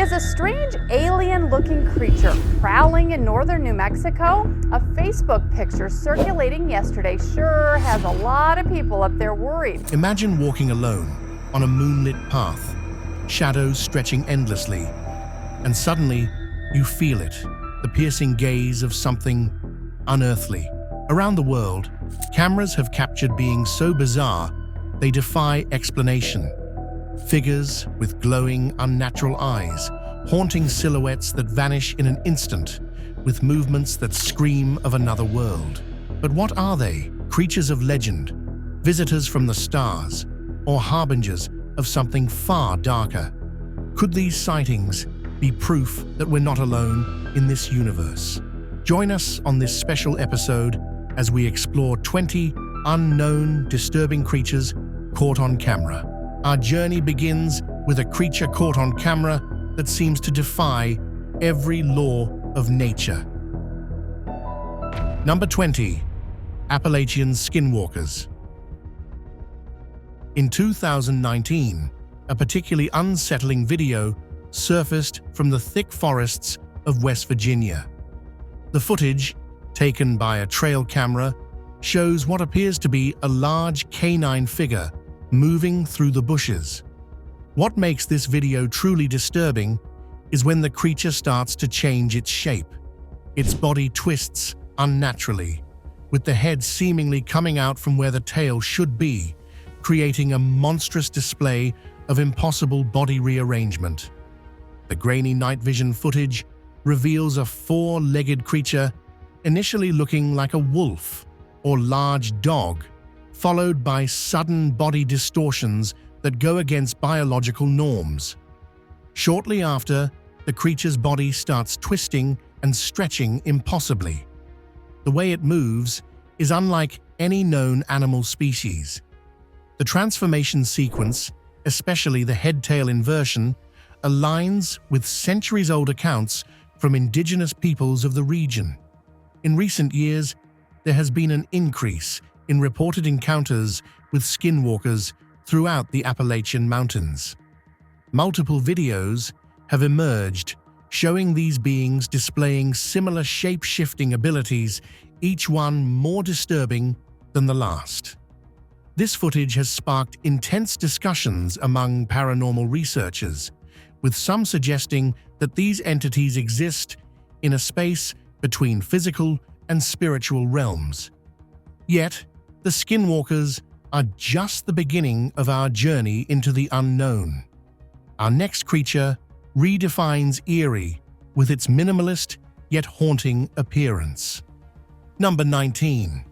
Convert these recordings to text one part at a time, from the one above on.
Is a strange alien-looking creature prowling in northern New Mexico? A Facebook picture circulating yesterday sure has a lot of people up there worried. Imagine walking alone on a moonlit path, shadows stretching endlessly, and suddenly you feel it, the piercing gaze of something unearthly. Around the world, cameras have captured beings so bizarre they defy explanation. Figures with glowing, unnatural eyes, haunting silhouettes that vanish in an instant, with movements that scream of another world. But what are they? Creatures of legend, visitors from the stars, or harbingers of something far darker? Could these sightings be proof that we're not alone in this universe? Join us on this special episode as we explore 20 unknown, disturbing creatures caught on camera. Our journey begins with a creature caught on camera that seems to defy every law of nature. Number 20. Appalachian Skinwalkers. In 2019, a particularly unsettling video surfaced from the thick forests of West Virginia. The footage, taken by a trail camera, shows what appears to be a large canine figure moving through the bushes. What makes this video truly disturbing is when the creature starts to change its shape. Its body twists unnaturally, with the head seemingly coming out from where the tail should be, creating a monstrous display of impossible body rearrangement. The grainy night vision footage reveals a four-legged creature initially looking like a wolf or large dog, followed by sudden body distortions that go against biological norms. Shortly after, the creature's body starts twisting and stretching impossibly. The way it moves is unlike any known animal species. The transformation sequence, especially the head-tail inversion, aligns with centuries-old accounts from indigenous peoples of the region. In recent years, there has been an increase in reported encounters with skinwalkers throughout the Appalachian Mountains. Multiple videos have emerged showing these beings displaying similar shape-shifting abilities, each one more disturbing than the last. This footage has sparked intense discussions among paranormal researchers, with some suggesting that these entities exist in a space between physical and spiritual realms. Yet, the skinwalkers are just the beginning of our journey into the unknown. Our next creature redefines eerie with its minimalist yet haunting appearance. Number 19.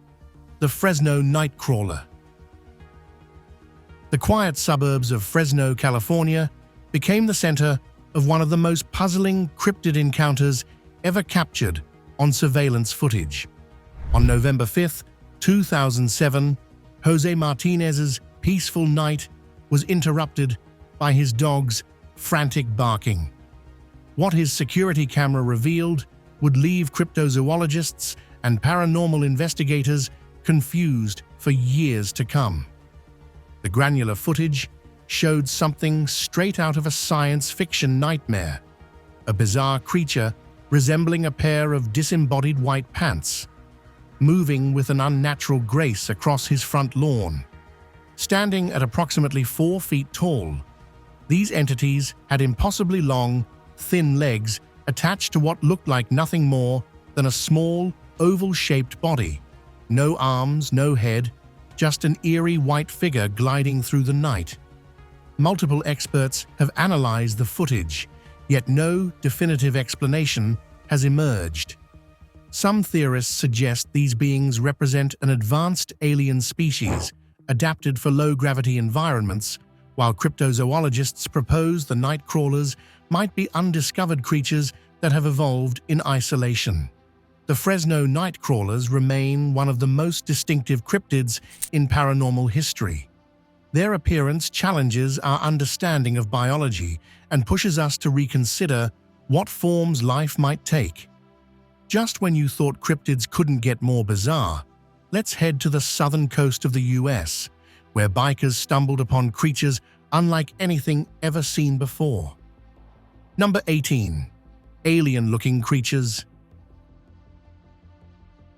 The Fresno Nightcrawler. The quiet suburbs of Fresno, California, became the center of one of the most puzzling cryptid encounters ever captured on surveillance footage. On November 5, 2007, Jose Martinez's peaceful night was interrupted by his dog's frantic barking. What his security camera revealed would leave cryptozoologists and paranormal investigators confused for years to come. The granular footage showed something straight out of a science fiction nightmare, a bizarre creature resembling a pair of disembodied white pants, moving with an unnatural grace across his front lawn. Standing at approximately 4 feet tall, these entities had impossibly long, thin legs attached to what looked like nothing more than a small, oval-shaped body. No arms, no head, just an eerie white figure gliding through the night. Multiple experts have analyzed the footage, yet no definitive explanation has emerged. Some theorists suggest these beings represent an advanced alien species adapted for low-gravity environments, while cryptozoologists propose the nightcrawlers might be undiscovered creatures that have evolved in isolation. The Fresno Nightcrawlers remain one of the most distinctive cryptids in paranormal history. Their appearance challenges our understanding of biology and pushes us to reconsider what forms life might take. Just when you thought cryptids couldn't get more bizarre, let's head to the southern coast of the US, where bikers stumbled upon creatures unlike anything ever seen before. Number 18. Alien-looking creatures.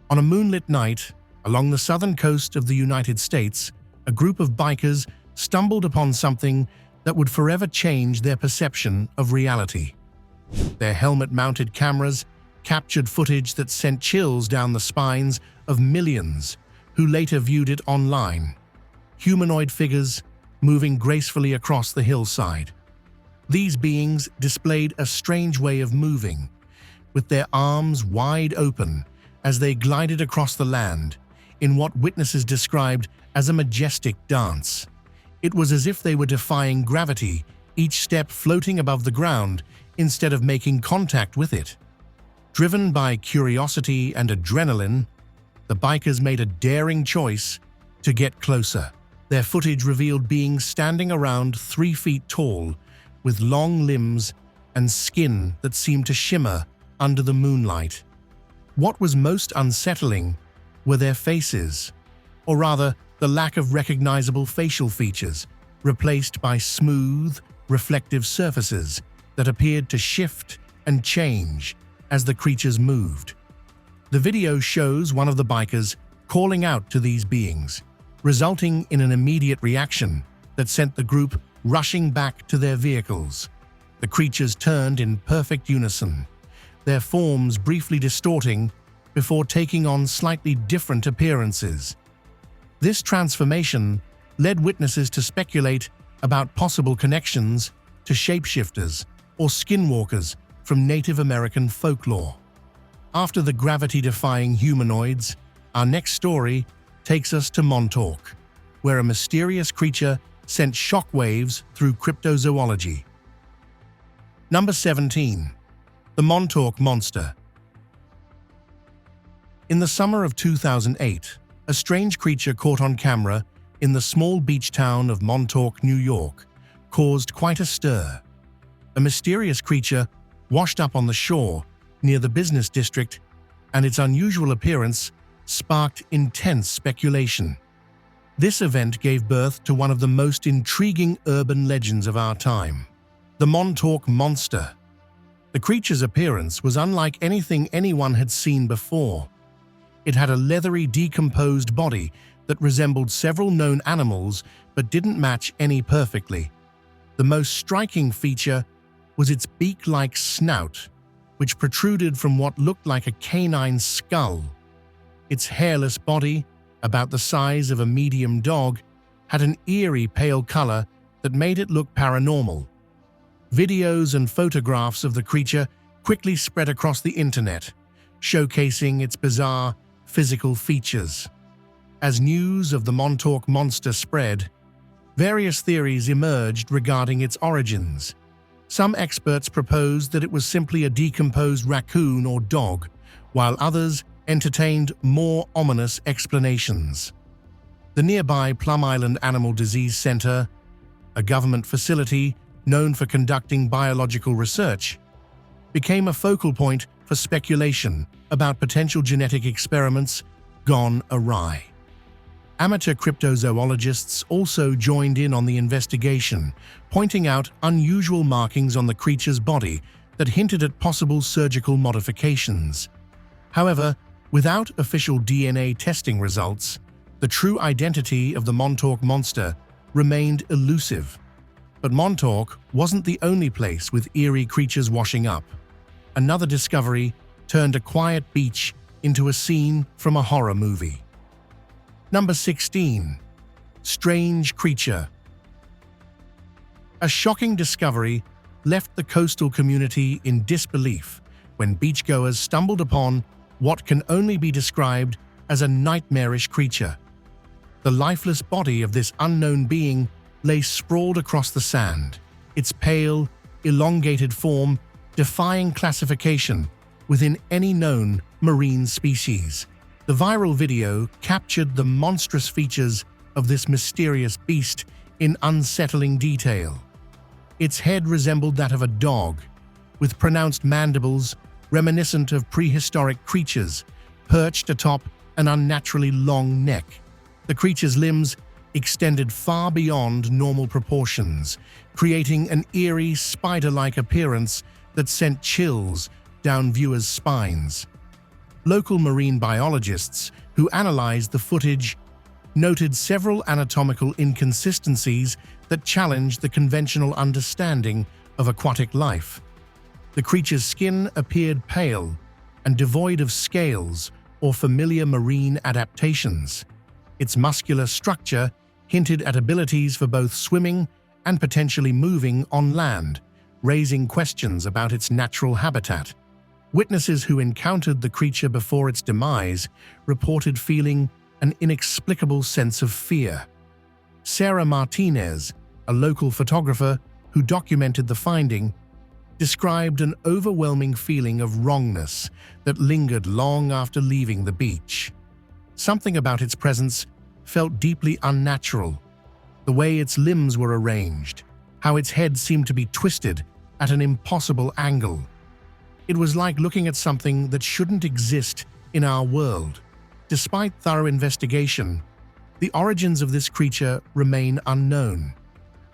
On a moonlit night, along the southern coast of the United States, a group of bikers stumbled upon something that would forever change their perception of reality. Their helmet-mounted cameras captured footage that sent chills down the spines of millions who later viewed it online. Humanoid figures moving gracefully across the hillside. These beings displayed a strange way of moving, with their arms wide open as they glided across the land in what witnesses described as a majestic dance. It was as if they were defying gravity, each step floating above the ground instead of making contact with it. Driven by curiosity and adrenaline, the bikers made a daring choice to get closer. Their footage revealed beings standing around 3 feet tall, with long limbs and skin that seemed to shimmer under the moonlight. What was most unsettling were their faces, or rather, the lack of recognizable facial features, replaced by smooth, reflective surfaces that appeared to shift and change as the creatures moved. The video shows one of the bikers calling out to these beings, resulting in an immediate reaction that sent the group rushing back to their vehicles. The creatures turned in perfect unison, their forms briefly distorting before taking on slightly different appearances. This transformation led witnesses to speculate about possible connections to shapeshifters or skinwalkers from Native American folklore. After the gravity-defying humanoids, our next story takes us to Montalk, where a mysterious creature sent shockwaves through cryptozoology. Number 17. The Montalk Monster. In the summer of 2008, a strange creature caught on camera in the small beach town of Montalk, New York, caused quite a stir. A mysterious creature washed up on the shore near the business district, and its unusual appearance sparked intense speculation. This event gave birth to one of the most intriguing urban legends of our time, the Montalk Monster. The creature's appearance was unlike anything anyone had seen before. It had a leathery, decomposed body that resembled several known animals but didn't match any perfectly. The most striking feature was its beak-like snout, which protruded from what looked like a canine skull. Its hairless body, about the size of a medium dog, had an eerie pale color that made it look paranormal. Videos and photographs of the creature quickly spread across the internet, showcasing its bizarre physical features. As news of the Montalk Monster spread, various theories emerged regarding its origins. Some experts proposed that it was simply a decomposed raccoon or dog, while others entertained more ominous explanations. The nearby Plum Island Animal Disease Center, a government facility known for conducting biological research, became a focal point for speculation about potential genetic experiments gone awry. Amateur cryptozoologists also joined in on the investigation, pointing out unusual markings on the creature's body that hinted at possible surgical modifications. However, without official DNA testing results, the true identity of the Montalk Monster remained elusive. But Montalk wasn't the only place with eerie creatures washing up. Another discovery turned a quiet beach into a scene from a horror movie. Number 16. Strange Creature. A shocking discovery left the coastal community in disbelief when beachgoers stumbled upon what can only be described as a nightmarish creature. The lifeless body of this unknown being lay sprawled across the sand, its pale, elongated form defying classification within any known marine species. The viral video captured the monstrous features of this mysterious beast in unsettling detail. Its head resembled that of a dog, with pronounced mandibles reminiscent of prehistoric creatures, perched atop an unnaturally long neck. The creature's limbs extended far beyond normal proportions, creating an eerie, spider-like appearance that sent chills down viewers' spines. Local marine biologists who analyzed the footage noted several anatomical inconsistencies that challenged the conventional understanding of aquatic life. The creature's skin appeared pale and devoid of scales or familiar marine adaptations. Its muscular structure hinted at abilities for both swimming and potentially moving on land, raising questions about its natural habitat. Witnesses who encountered the creature before its demise reported feeling an inexplicable sense of fear. Sarah Martinez, a local photographer who documented the finding, described an overwhelming feeling of wrongness that lingered long after leaving the beach. Something about its presence felt deeply unnatural. The way its limbs were arranged, how its head seemed to be twisted at an impossible angle. It was like looking at something that shouldn't exist in our world. Despite thorough investigation, the origins of this creature remain unknown.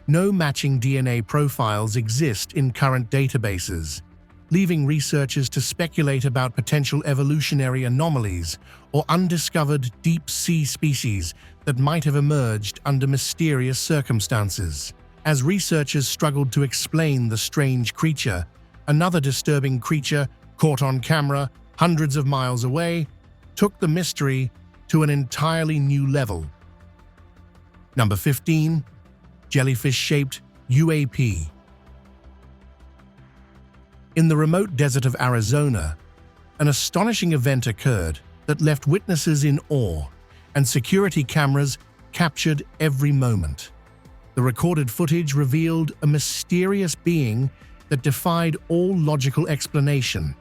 No matching DNA profiles exist in current databases, leaving researchers to speculate about potential evolutionary anomalies or undiscovered deep-sea species that might have emerged under mysterious circumstances. As researchers struggled to explain the strange creature, another disturbing creature, caught on camera hundreds of miles away, took the mystery to an entirely new level. Number 15. Jellyfish Shaped UAP. In the remote desert of Arizona, an astonishing event occurred that left witnesses in awe, and security cameras captured every moment. The recorded footage revealed a mysterious being that defied all logical explanation,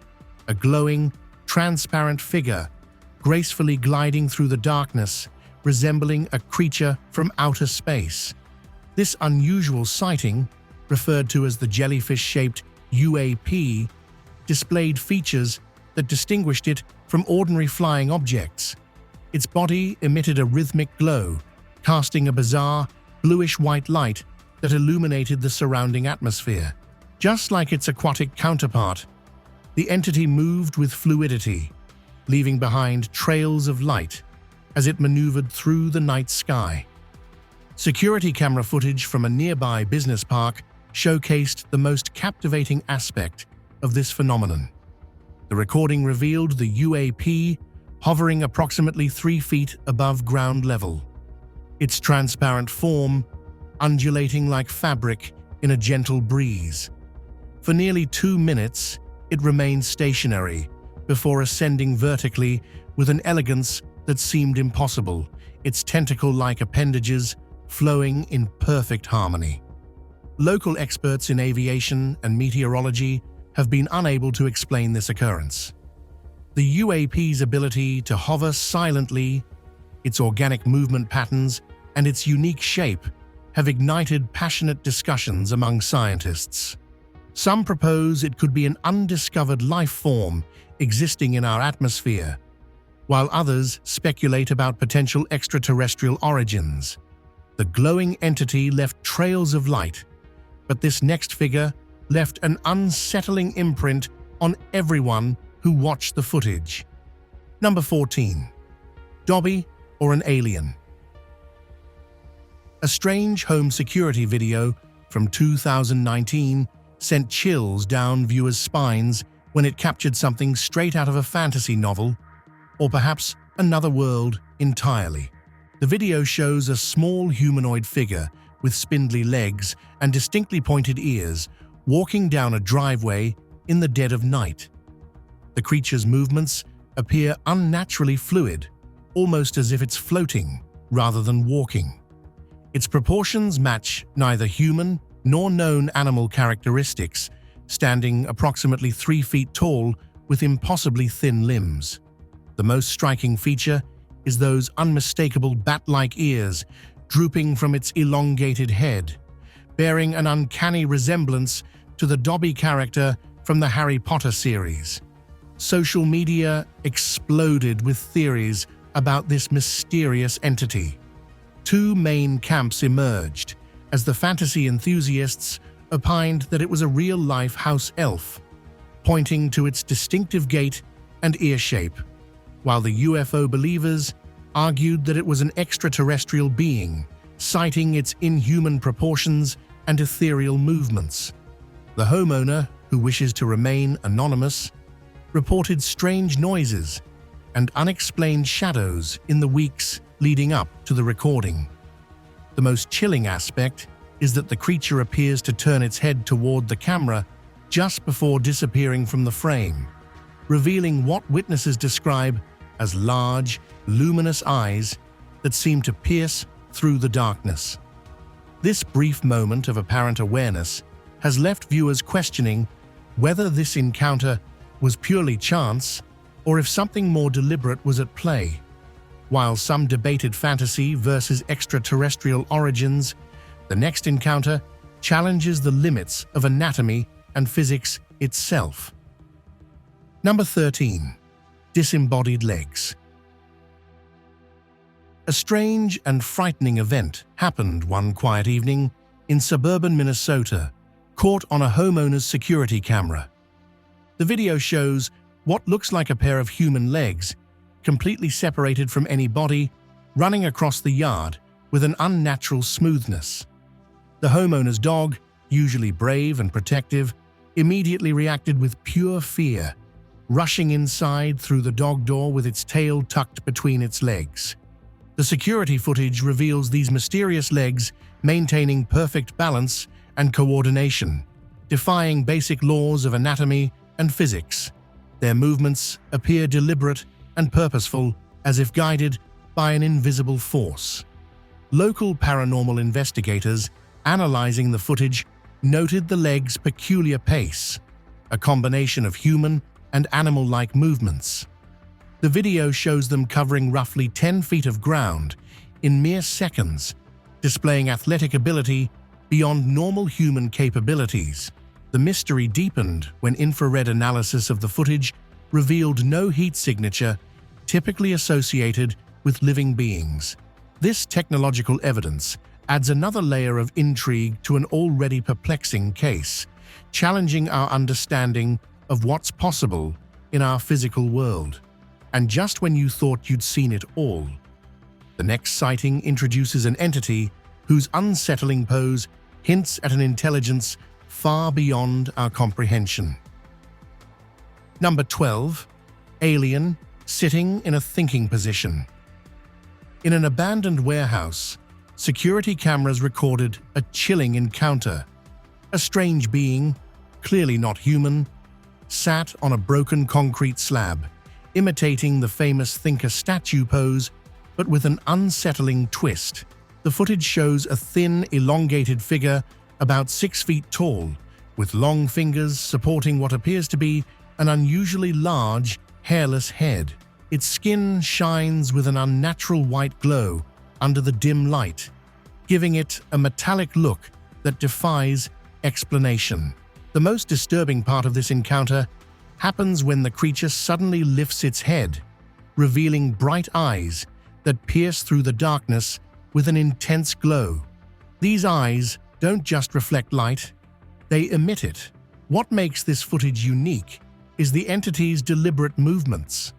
a glowing, transparent figure gracefully gliding through the darkness, resembling a creature from outer space. This unusual sighting, referred to as the Jellyfish-Shaped UAP, displayed features that distinguished it from ordinary flying objects. Its body emitted a rhythmic glow, casting a bizarre, bluish-white light that illuminated the surrounding atmosphere. Just like its aquatic counterpart, the entity moved with fluidity, leaving behind trails of light as it maneuvered through the night sky. Security camera footage from a nearby business park showcased the most captivating aspect of this phenomenon. The recording revealed the UAP hovering approximately 3 feet above ground level, its transparent form undulating like fabric in a gentle breeze. For nearly 2 minutes, it remained stationary before ascending vertically with an elegance that seemed impossible, its tentacle-like appendages flowing in perfect harmony. Local experts in aviation and meteorology have been unable to explain this occurrence. The UAP's ability to hover silently, its organic movement patterns, and its unique shape have ignited passionate discussions among scientists. Some propose it could be an undiscovered life form existing in our atmosphere, while others speculate about potential extraterrestrial origins. The glowing entity left trails of light, but this next figure left an unsettling imprint on everyone who watched the footage. Number 14. Dobby or an alien. A strange home security video from 2019 sent chills down viewers' spines when it captured something straight out of a fantasy novel, or perhaps another world entirely. The video shows a small humanoid figure with spindly legs and distinctly pointed ears walking down a driveway in the dead of night. The creature's movements appear unnaturally fluid, almost as if it's floating rather than walking. Its proportions match neither human nor known animal characteristics, standing approximately 3 feet tall with impossibly thin limbs. The most striking feature is those unmistakable bat-like ears drooping from its elongated head, bearing an uncanny resemblance to the Dobby character from the Harry Potter series. Social media exploded with theories about this mysterious entity. 2 main camps emerged, as the fantasy enthusiasts opined that it was a real-life house elf, pointing to its distinctive gait and ear shape, while the UFO believers argued that it was an extraterrestrial being, citing its inhuman proportions and ethereal movements. The homeowner, who wishes to remain anonymous, reported strange noises and unexplained shadows in the weeks leading up to the recording. The most chilling aspect is that the creature appears to turn its head toward the camera just before disappearing from the frame, revealing what witnesses describe as large, luminous eyes that seem to pierce through the darkness. This brief moment of apparent awareness has left viewers questioning whether this encounter was purely chance or if something more deliberate was at play. While some debated fantasy versus extraterrestrial origins, the next encounter challenges the limits of anatomy and physics itself. Number 13. Disembodied Legs. A strange and frightening event happened one quiet evening in suburban Minnesota, caught on a homeowner's security camera. The video shows what looks like a pair of human legs, completely separated from any body, running across the yard with an unnatural smoothness. The homeowner's dog, usually brave and protective, immediately reacted with pure fear, rushing inside through the dog door with its tail tucked between its legs. The security footage reveals these mysterious legs maintaining perfect balance and coordination, defying basic laws of anatomy and physics. Their movements appear deliberate and purposeful, as if guided by an invisible force. Local paranormal investigators analyzing the footage noted the legs' peculiar pace, a combination of human and animal-like movements. The video shows them covering roughly 10 feet of ground in mere seconds, displaying athletic ability beyond normal human capabilities. The mystery deepened when infrared analysis of the footage revealed no heat signature typically associated with living beings. This technological evidence adds another layer of intrigue to an already perplexing case, challenging our understanding of what's possible in our physical world. And just when you thought you'd seen it all, the next sighting introduces an entity whose unsettling pose hints at an intelligence far beyond our comprehension. Number 12. Alien sitting in a thinking position. In an abandoned warehouse, security cameras recorded a chilling encounter. A strange being, clearly not human, sat on a broken concrete slab, imitating the famous thinker statue pose, but with an unsettling twist. The footage shows a thin, elongated figure about 6 feet tall, with long fingers supporting what appears to be an unusually large, hairless head. Its skin shines with an unnatural white glow under the dim light, giving it a metallic look that defies explanation. The most disturbing part of this encounter happens when the creature suddenly lifts its head, revealing bright eyes that pierce through the darkness with an intense glow. These eyes don't just reflect light, they emit it. What makes this footage unique is the entity's deliberate movements.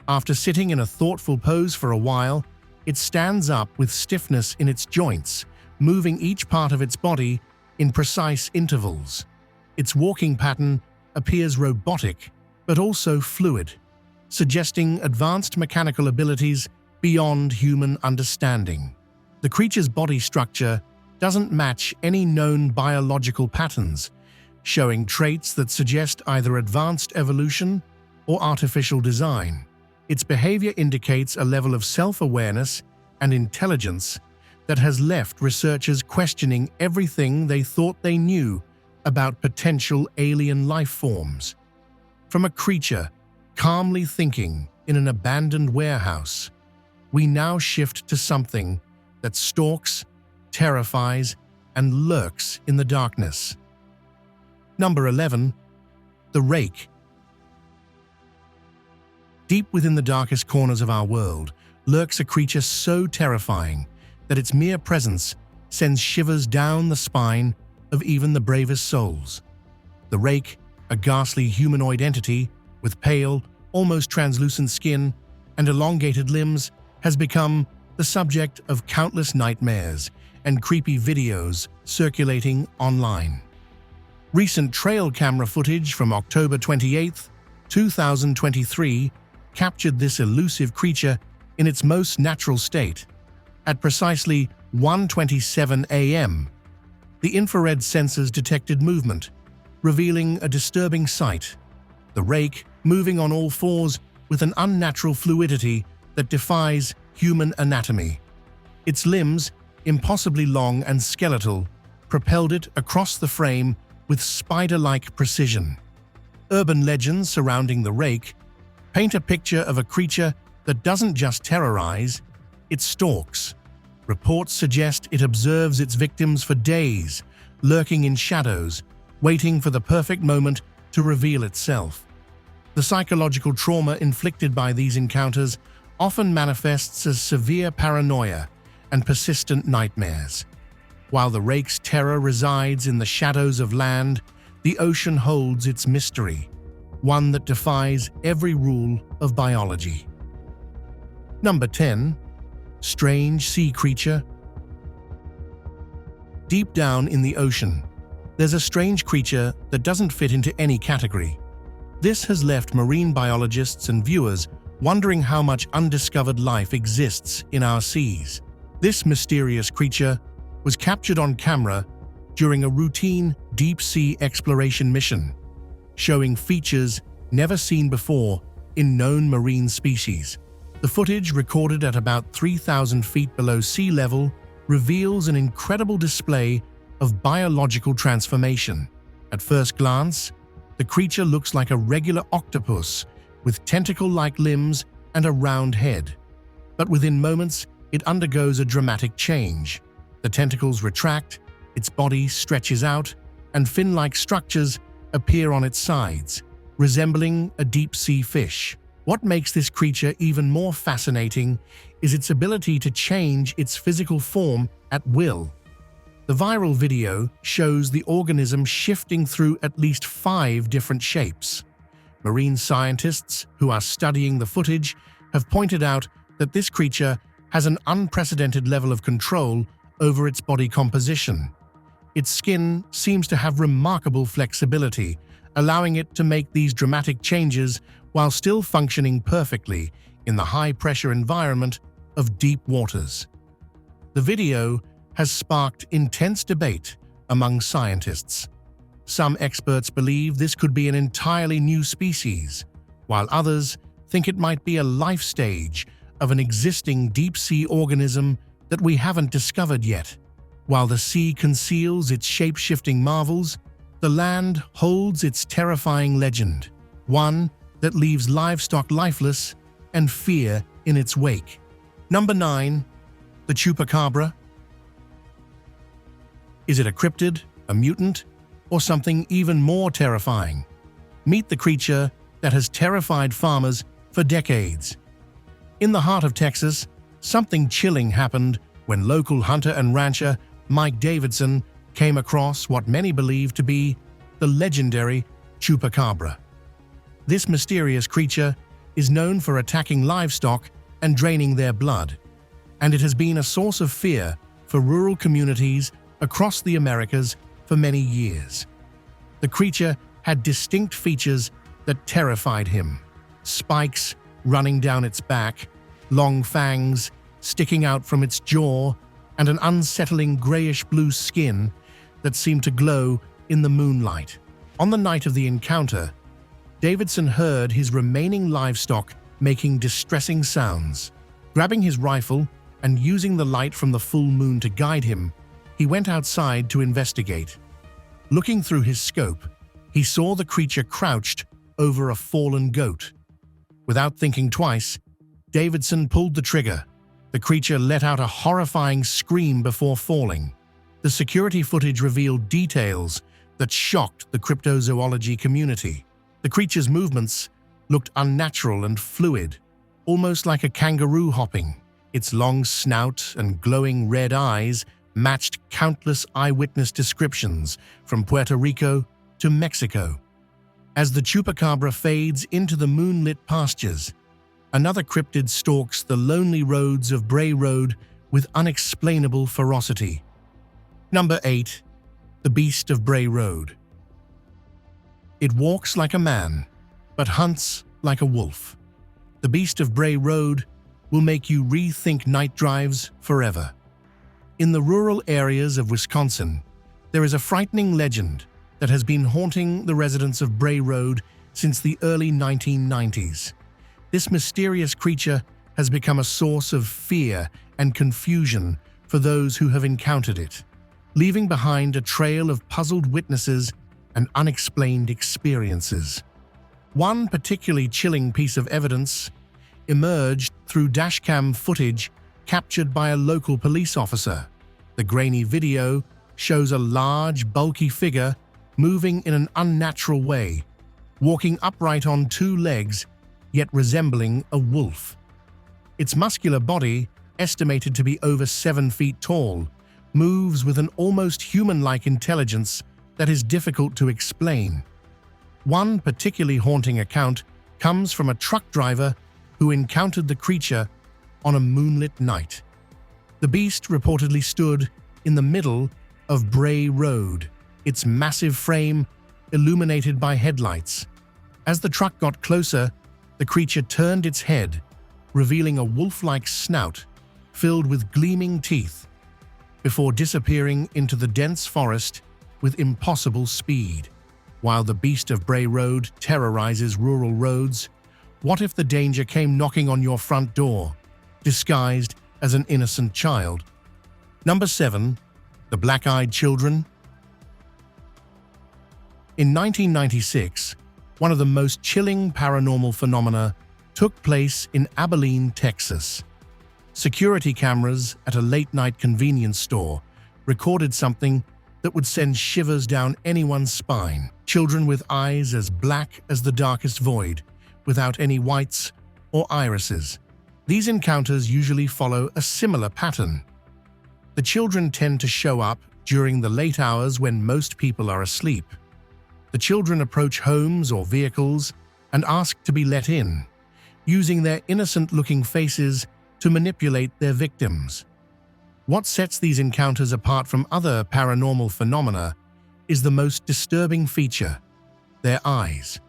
After sitting in a thoughtful pose for a while, it stands up with stiffness in its joints, moving each part of its body in precise intervals. Its walking pattern appears robotic, but also fluid, suggesting advanced mechanical abilities beyond human understanding. The creature's body structure doesn't match any known biological patterns, showing traits that suggest either advanced evolution or artificial design. Its behavior indicates a level of self-awareness and intelligence that has left researchers questioning everything they thought they knew about potential alien life forms. From a creature calmly thinking in an abandoned warehouse, we now shift to something that stalks, terrifies, and lurks in the darkness. Number 11. The Rake. Deep within the darkest corners of our world lurks a creature so terrifying that its mere presence sends shivers down the spine of even the bravest souls. The Rake a ghastly humanoid entity with pale, almost translucent skin and elongated limbs, has become the subject of countless nightmares and creepy videos circulating online. Recent trail camera footage from October 28, 2023, captured this elusive creature in its most natural state. At precisely 1:27 a.m., the infrared sensors detected movement, revealing a disturbing sight: the Rake moving on all fours with an unnatural fluidity that defies human anatomy. Its limbs, impossibly long and skeletal, propelled it across the frame with spider-like precision. Urban legends surrounding the Rake paint a picture of a creature that doesn't just terrorize, it stalks. Reports suggest it observes its victims for days, lurking in shadows, waiting for the perfect moment to reveal itself. The psychological trauma inflicted by these encounters often manifests as severe paranoia and persistent nightmares. While the Rake's terror resides in the shadows of land, the ocean holds its mystery, one that defies every rule of biology. Number 10. Strange sea creature. Deep down in the ocean, there's a strange creature that doesn't fit into any category. This has left marine biologists and viewers wondering how much undiscovered life exists in our seas. This mysterious creature was captured on camera during a routine deep-sea exploration mission, showing features never seen before in known marine species. The footage, recorded at about 3,000 feet below sea level, reveals an incredible display of biological transformation. At first glance, the creature looks like a regular octopus with tentacle-like limbs and a round head. But within moments, it undergoes a dramatic change. The tentacles retract, its body stretches out, and fin-like structures appear on its sides, resembling a deep-sea fish. What makes this creature even more fascinating is its ability to change its physical form at will. The viral video shows the organism shifting through at least 5 different shapes. Marine scientists who are studying the footage have pointed out that this creature has an unprecedented level of control over its body composition. Its skin seems to have remarkable flexibility, allowing it to make these dramatic changes while still functioning perfectly in the high-pressure environment of deep waters. The video has sparked intense debate among scientists. Some experts believe this could be an entirely new species, while others think it might be a life stage of an existing deep-sea organism that we haven't discovered yet. While the sea conceals its shape-shifting marvels, the land holds its terrifying legend, one that leaves livestock lifeless and fear in its wake. Number 9. The Chupacabra. Is it a cryptid, a mutant, or something even more terrifying? Meet the creature that has terrified farmers for decades. In the heart of Texas, something chilling happened when local hunter and rancher Mike Davidson came across what many believe to be the legendary Chupacabra. This mysterious creature is known for attacking livestock and draining their blood, and it has been a source of fear for rural communities across the Americas for many years. The creature had distinct features that terrified him: spikes running down its back, long fangs sticking out from its jaw, and an unsettling grayish-blue skin that seemed to glow in the moonlight. On the night of the encounter, Davidson heard his remaining livestock making distressing sounds. Grabbing his rifle and using the light from the full moon to guide him, he went outside to investigate. Looking through his scope, he saw the creature crouched over a fallen goat. Without thinking twice, Davidson pulled the trigger. The creature let out a horrifying scream before falling. The security footage revealed details that shocked the cryptozoology community. The creature's movements looked unnatural and fluid, almost like a kangaroo hopping. Its long snout and glowing red eyes matched countless eyewitness descriptions from Puerto Rico to Mexico. As the Chupacabra fades into the moonlit pastures, another cryptid stalks the lonely roads of Bray Road with unexplainable ferocity. Number 8. The Beast of Bray Road. It walks like a man, but hunts like a wolf. The Beast of Bray Road will make you rethink night drives forever. In the rural areas of Wisconsin, there is a frightening legend that has been haunting the residents of Bray Road since the early 1990s. This mysterious creature has become a source of fear and confusion for those who have encountered it, leaving behind a trail of puzzled witnesses and unexplained experiences. One particularly chilling piece of evidence emerged through dashcam footage captured by a local police officer. The grainy video shows a large, bulky figure moving in an unnatural way, walking upright on two legs, yet resembling a wolf. Its muscular body, estimated to be over 7 feet tall, moves with an almost human-like intelligence that is difficult to explain. One particularly haunting account comes from a truck driver who encountered the creature on a moonlit night. The beast reportedly stood in the middle of Bray Road, its massive frame illuminated by headlights. As the truck got closer, the creature turned its head, revealing a wolf-like snout filled with gleaming teeth, before disappearing into the dense forest with impossible speed. While the Beast of Bray Road terrorizes rural roads, what if the danger came knocking on your front door, disguised as an innocent child? Number 7. The Blackeyed Children. In 1996, one of the most chilling paranormal phenomena took place in Abilene, Texas. Security cameras at a late-night convenience store recorded something that would send shivers down anyone's spine. Children with eyes as black as the darkest void, without any whites or irises. These encounters usually follow a similar pattern. The children tend to show up during the late hours when most people are asleep. The children approach homes or vehicles and ask to be let in, using their innocent-looking faces to manipulate their victims. What sets these encounters apart from other paranormal phenomena is the most disturbing feature: their eyes.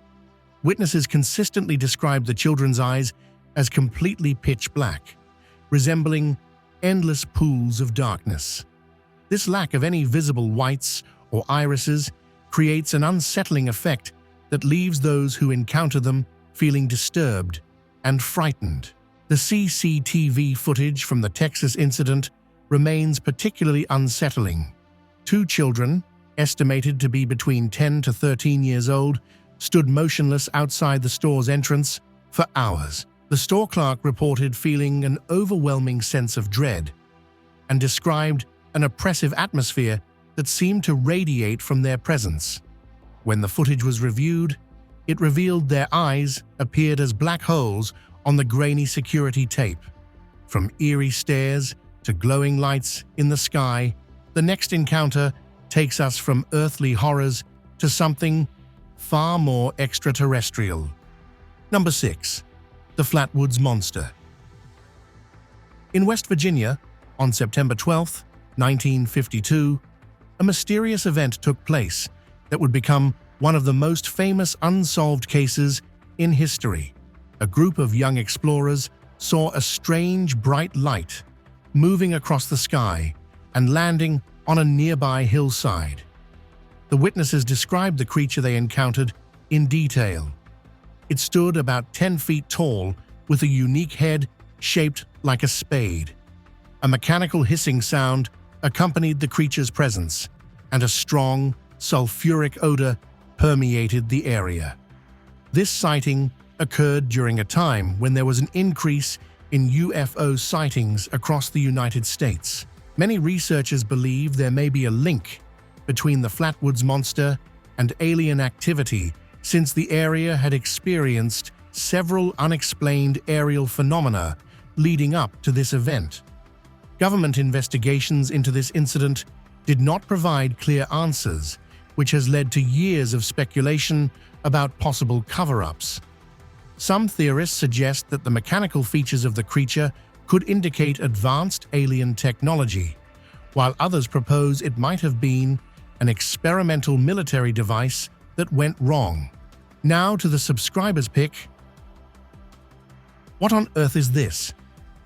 Witnesses consistently describe the children's eyes as completely pitch black, resembling endless pools of darkness. This lack of any visible whites or irises creates an unsettling effect that leaves those who encounter them feeling disturbed and frightened. The CCTV footage from the Texas incident remains particularly unsettling. Two children, estimated to be between 10 to 13 years old, stood motionless outside the store's entrance for hours. The store clerk reported feeling an overwhelming sense of dread and described an oppressive atmosphere that seemed to radiate from their presence. When the footage was reviewed, it revealed their eyes appeared as black holes on the grainy security tape. From eerie stares to glowing lights in the sky, the next encounter takes us from earthly horrors to something far more extraterrestrial. Number 6. The Flatwoods Monster. In West Virginia, on September 12, 1952, a mysterious event took place that would become one of the most famous unsolved cases in history. A group of young explorers saw a strange bright light moving across the sky and landing on a nearby hillside. The witnesses described the creature they encountered in detail. It stood about 10 feet tall with a unique head shaped like a spade. A mechanical hissing sound accompanied the creature's presence, and a strong, sulfuric odor permeated the area. This sighting occurred during a time when there was an increase in UFO sightings across the United States. Many researchers believe there may be a link between the Flatwoods Monster and alien activity, since the area had experienced several unexplained aerial phenomena leading up to this event. Government investigations into this incident did not provide clear answers, which has led to years of speculation about possible cover-ups. Some theorists suggest that the mechanical features of the creature could indicate advanced alien technology, while others propose it might have been an experimental military device that went wrong. Now to the subscribers' pick. What on earth is this?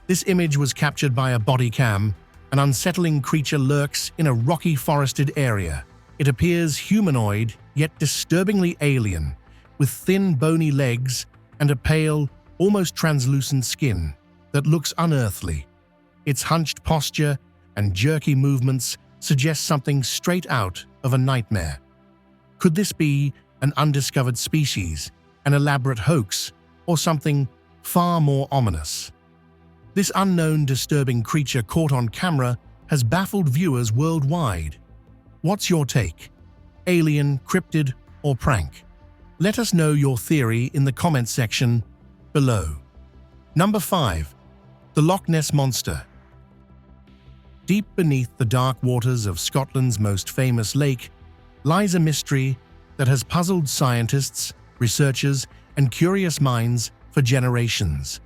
This image was captured by a body cam. An unsettling creature lurks in a rocky forested area. It appears humanoid, yet disturbingly alien, with thin bony legs and a pale, almost translucent skin that looks unearthly. Its hunched posture and jerky movements suggest something straight out of a nightmare. Could this be an undiscovered species, an elaborate hoax, or something far more ominous? This unknown disturbing creature caught on camera has baffled viewers worldwide. What's your take? Alien, cryptid, or prank? Let us know your theory in the comments section below. Number 5. The Loch Ness Monster. Deep beneath the dark waters of Scotland's most famous lake lies a mystery that has puzzled scientists, researchers, and curious minds for generations.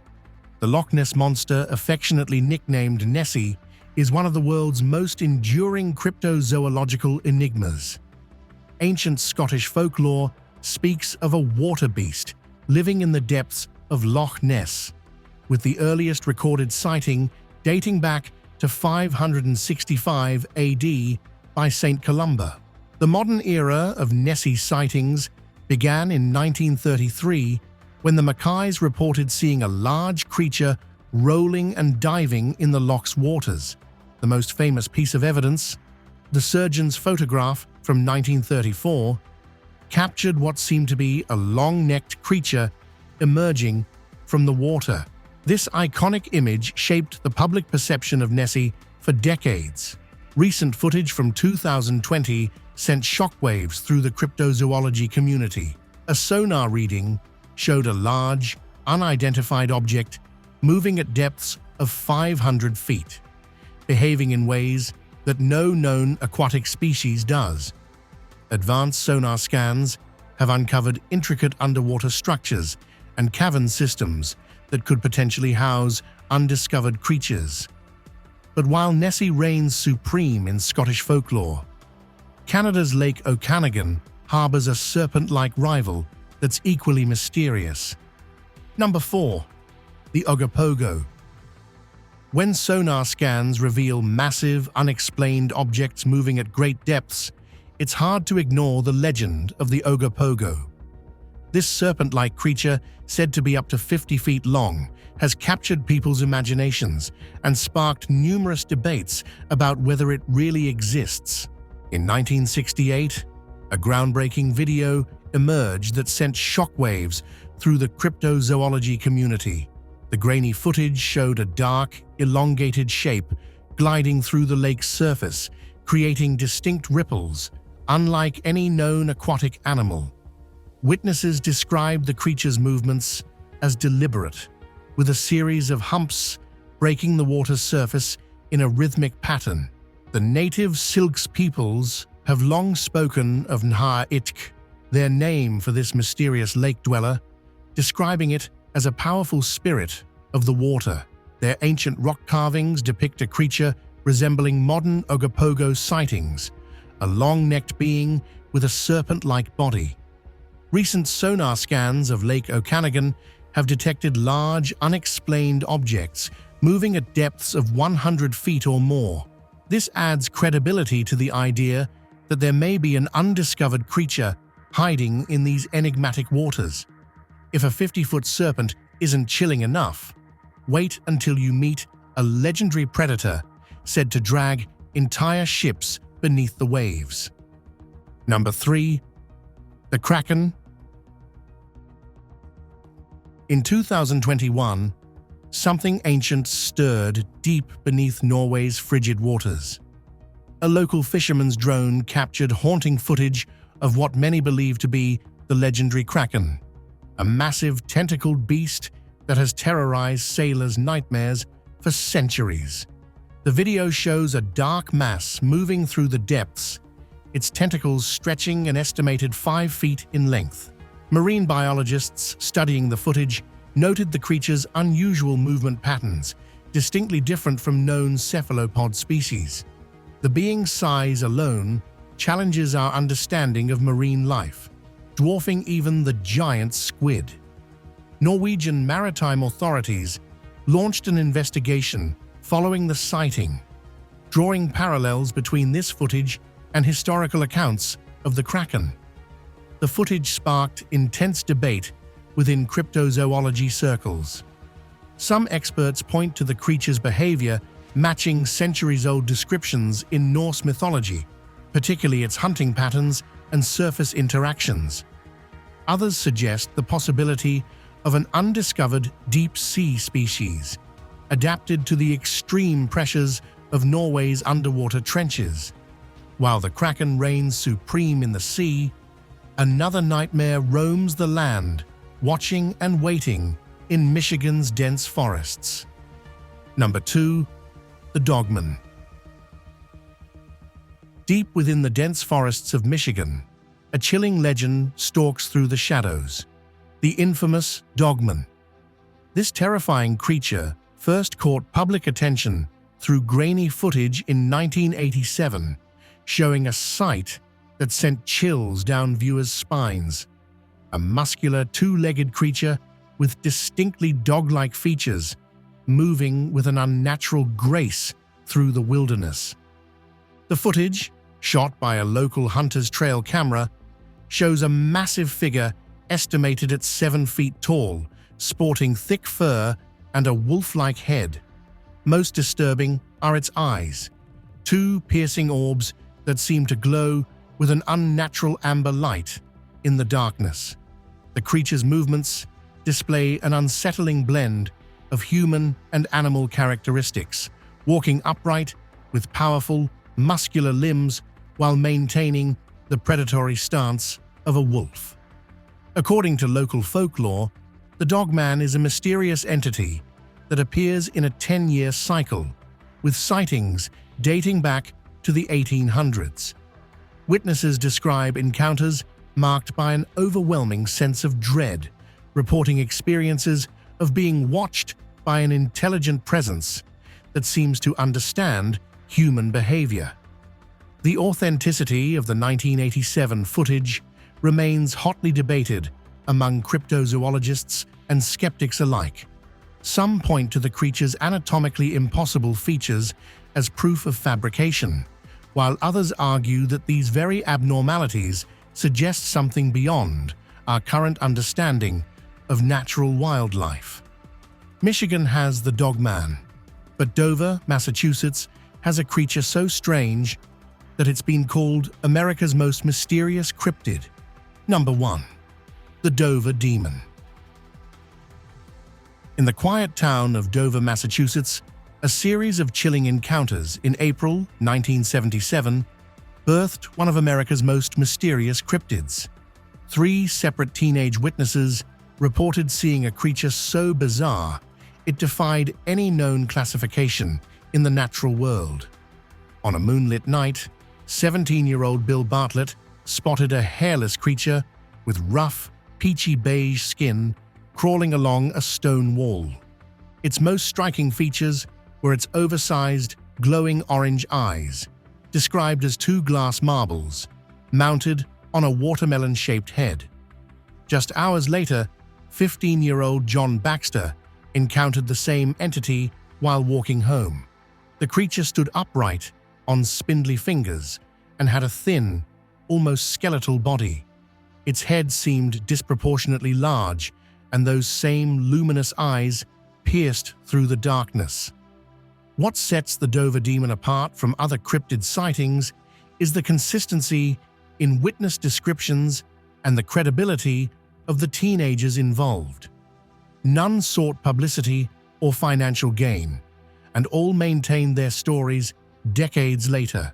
The Loch Ness Monster, affectionately nicknamed Nessie, is one of the world's most enduring cryptozoological enigmas. Ancient Scottish folklore speaks of a water beast living in the depths of Loch Ness, with the earliest recorded sighting dating back to 565 AD by St. Columba. The modern era of Nessie sightings began in 1933 when the Mackays reported seeing a large creature rolling and diving in the loch's waters. The most famous piece of evidence, the surgeon's photograph from 1934, captured what seemed to be a long-necked creature emerging from the water. This iconic image shaped the public perception of Nessie for decades. Recent footage from 2020 sent shockwaves through the cryptozoology community. A sonar reading showed a large, unidentified object moving at depths of 500 feet, behaving in ways that no known aquatic species does. Advanced sonar scans have uncovered intricate underwater structures and cavern systems that could potentially house undiscovered creatures. But while Nessie reigns supreme in Scottish folklore, Canada's Lake Okanagan harbors a serpent-like rival that's equally mysterious. Number 4. The Ogopogo. When sonar scans reveal massive, unexplained objects moving at great depths, it's hard to ignore the legend of the Ogopogo. This serpent-like creature, said to be up to 50 feet long, has captured people's imaginations and sparked numerous debates about whether it really exists. In 1968, a groundbreaking video emerged that sent shockwaves through the cryptozoology community. The grainy footage showed a dark, elongated shape gliding through the lake's surface, creating distinct ripples, unlike any known aquatic animal. Witnesses described the creature's movements as deliberate, with a series of humps breaking the water's surface in a rhythmic pattern. The native Silks peoples have long spoken of Nha-Itk, their name for this mysterious lake dweller, describing it as a powerful spirit of the water. Their ancient rock carvings depict a creature resembling modern Ogopogo sightings, a long-necked being with a serpent-like body. Recent sonar scans of Lake Okanagan have detected large, unexplained objects moving at depths of 100 feet or more. This adds credibility to the idea that there may be an undiscovered creature hiding in these enigmatic waters. If a 50-foot serpent isn't chilling enough, wait until you meet a legendary predator said to drag entire ships beneath the waves. Number 3. The Kraken. In 2021, something ancient stirred deep beneath Norway's frigid waters. A local fisherman's drone captured haunting footage of what many believe to be the legendary Kraken, a massive tentacled beast that has terrorized sailors' nightmares for centuries. The video shows a dark mass moving through the depths, its tentacles stretching an estimated 5 feet in length. Marine biologists studying the footage noted the creature's unusual movement patterns, distinctly different from known cephalopod species. The being's size alone challenges our understanding of marine life, dwarfing even the giant squid. Norwegian maritime authorities launched an investigation following the sighting, drawing parallels between this footage and historical accounts of the Kraken. The footage sparked intense debate within cryptozoology circles. Some experts point to the creature's behavior matching centuries-old descriptions in Norse mythology, particularly its hunting patterns and surface interactions. Others suggest the possibility of an undiscovered deep-sea species, adapted to the extreme pressures of Norway's underwater trenches. While the Kraken reigns supreme in the sea, another nightmare roams the land, watching and waiting in Michigan's dense forests. Number 2. The Dogman. Deep within the dense forests of Michigan, a chilling legend stalks through the shadows. The infamous Dogman. This terrifying creature first caught public attention through grainy footage in 1987, showing a sight that sent chills down viewers' spines. A muscular, two-legged creature with distinctly dog-like features, moving with an unnatural grace through the wilderness. The footage, shot by a local hunter's trail camera, shows a massive figure estimated at 7 feet tall, sporting thick fur and a wolf-like head. Most disturbing are its eyes, 2 piercing orbs that seem to glow with an unnatural amber light in the darkness. The creature's movements display an unsettling blend of human and animal characteristics, walking upright with powerful, muscular limbs while maintaining the predatory stance of a wolf. According to local folklore, the Dogman is a mysterious entity that appears in a 10-year cycle, with sightings dating back to the 1800s. Witnesses describe encounters marked by an overwhelming sense of dread, reporting experiences of being watched by an intelligent presence that seems to understand human behavior. The authenticity of the 1987 footage remains hotly debated among cryptozoologists and skeptics alike. Some point to the creature's anatomically impossible features as proof of fabrication, while others argue that these very abnormalities suggest something beyond our current understanding of natural wildlife. Michigan has the Dogman, but Dover, Massachusetts, has a creature so strange that it's been called America's most mysterious cryptid. Number 1. The Dover Demon. In the quiet town of Dover, Massachusetts, a series of chilling encounters in April 1977 birthed one of America's most mysterious cryptids. 3 separate teenage witnesses reported seeing a creature so bizarre it defied any known classification in the natural world. On a moonlit night, 17-year-old Bill Bartlett spotted a hairless creature with rough, peachy beige skin crawling along a stone wall. Its most striking features were its oversized, glowing orange eyes, described as 2 glass marbles, mounted on a watermelon-shaped head. Just hours later, 15-year-old John Baxter encountered the same entity while walking home. The creature stood upright on spindly fingers and had a thin, almost skeletal body. Its head seemed disproportionately large, and those same luminous eyes pierced through the darkness. What sets the Dover Demon apart from other cryptid sightings is the consistency in witness descriptions and the credibility of the teenagers involved. None sought publicity or financial gain, and all maintained their stories decades later.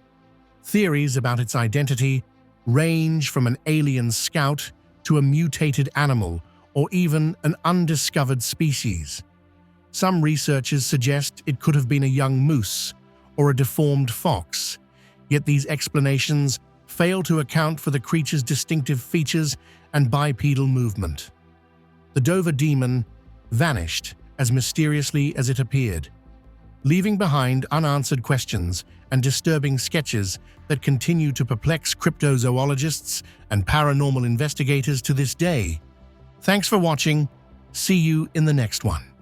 Theories about its identity range from an alien scout to a mutated animal or even an undiscovered species. Some researchers suggest it could have been a young moose or a deformed fox, yet these explanations fail to account for the creature's distinctive features and bipedal movement. The DOA Demon vanished as mysteriously as it appeared, leaving behind unanswered questions and disturbing sketches that continue to perplex cryptozoologists and paranormal investigators to this day. Thanks for watching. See you in the next one.